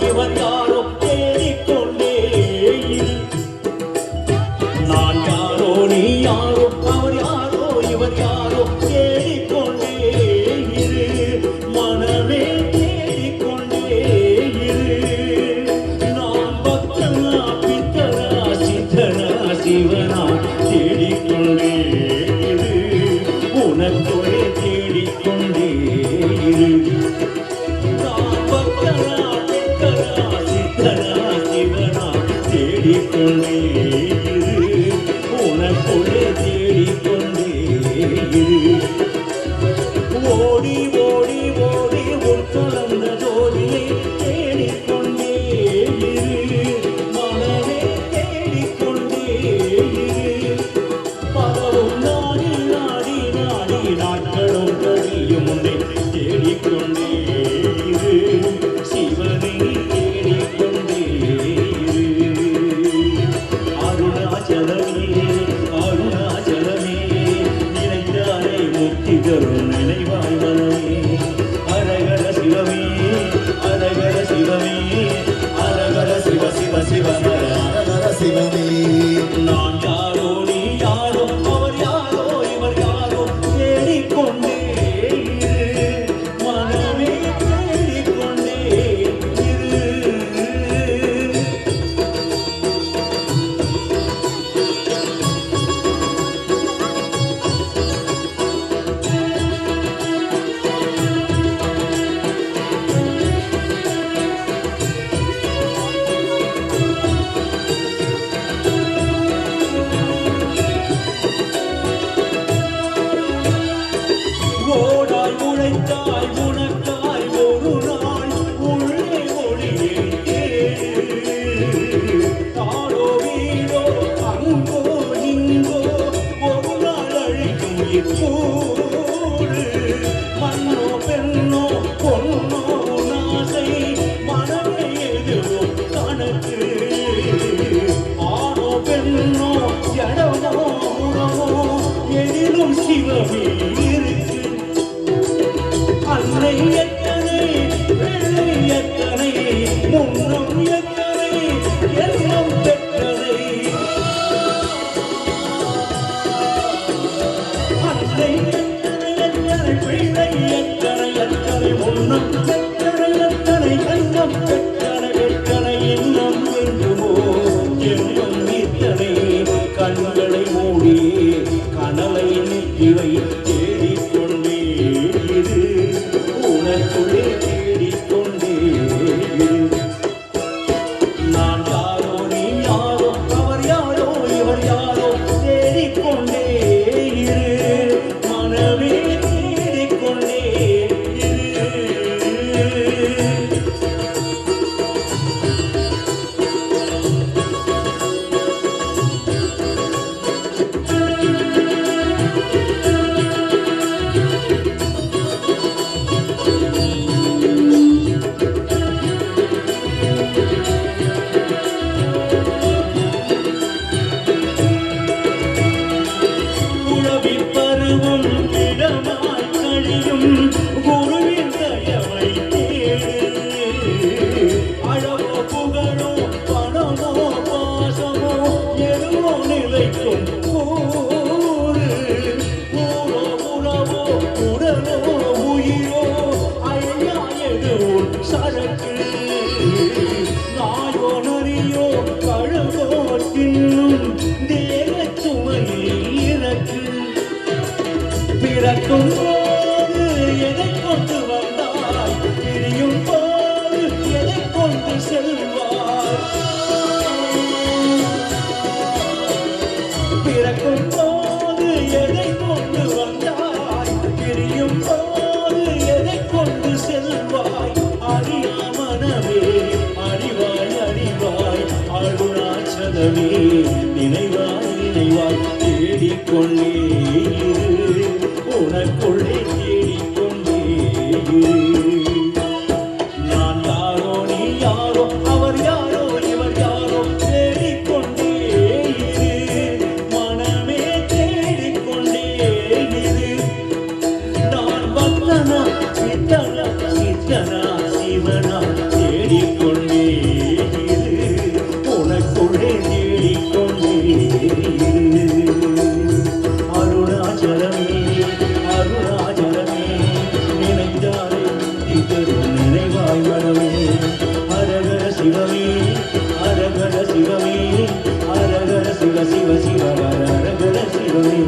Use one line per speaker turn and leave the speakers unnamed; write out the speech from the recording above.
இவர் யாரோ தேடிக்கொண்டே நான் யாரோ நீ யாரோ அவர் யாரோ இவர் யாரோ தேடிக்கொண்டே இரு மனமே தேடிக்கொண்டே இரு நான் பக்தனா பித்தனா சித்தனா சிவனா தேடிக்கொண்டே இரு உனக்குள்ளே தேடிக்கொண்டே இரு நான் பக்தனா பித்தனா சித்தனா சிவனா தேடிக்கொண்டே உனக்குள்ளே தேடிக்கொண்டே ஓடி ஓடி ஓடி உன் கலந்த ஜோதியை தேடிக்கொண்டே மனமே தேடிக்கொண்டே பலவும் நாடி நாடி நாடி நாட்களும் கழியும் உன்னை தேடிக்கொண்டே சிவனை தேடிக்கொண்டே அருணாச்சலமே அருணாச்சலமே நினைத்தாரை முக்தி தரும் நினைவாய் மனமே அரகர சிவமே அரகர சிவமே அரகர சிவ சிவ சிவ அரகர சிவமே நான் யாரோ நீ யாரோ அவர் யாரோ இவர் யாரோ தேடிக்கொண்டே மனமே தேடிக்கொண்டே ஓடாய் உழைத்தாய் உனக்காய் ஒரு நாள் உள்ளே ஒளியை தாடோ வீடோ அங்கோ இங்கோ ஒரு நாள் அழிக்கும் இப்போடு மண்ணோ பெண்ணோ பொண்ணோ நாசை மனமே எதுவோ கணக்கு ஆணோ பெண்ணோ ஜடமோ உணவோ எதிலும் சிவமே இருக்கு அன்னை எத்தனை வெள்ளை எத்தனை முன்னம் எத்தனை எல்லாம் பெற்றதை அன்னை எத்தனை எத்தனை பிள்ளை எத்தனை எத்தனை முன்னம் எத்தனை எத்தனை எல்லாம் பெற்றனை எத்தனை இன்னும் வேண்டுமோ என்னும் இத்தனை கண்களை மூடி கனலை நித்திரை தேடிக்கொண்டே இரு உனக்குள்ளே தேடிக்கொண்டே இரு நான் யாரோ நீ யாரோ அவர் யாரோ இவர் யாரோ தேடிக்கொண்டே இரு மனமே தேடிக்கொண்டே இரு உழவின் பருவம் இடமாய் கழியும் குருவின் தயவை தேடு அழகோ புகழோ பணமோ பாசமோ எதுவோ நிலைக்கும் ஊரு ஊரோ உறவோ உடலோ உயிரோ ஐயா எதுவோ சரக்கு நாயோ நரியோ கழுகோ தின்னும் தேக சுமையில் இறக்கு பிறக்கும் போது எதை கொண்டு வந்தாய் பிரியும் போது எதை கொண்டு செல்வாய் பிறக்கும் போது எதை கொண்டு வந்தாய் பிரியும் போது எதை கொண்டு செல்வாய் அறியா மனமே அறிவாய் அறிவாய் அருணாச்சலமே நினைவாய் நினைவாய் தேடிக்கொண்டே இரு உனக்குள்ளே தேடிக்கொண்டே இரு நான் யாரோ நீ யாரோ சிவ ஹர ஹர குண சிவமே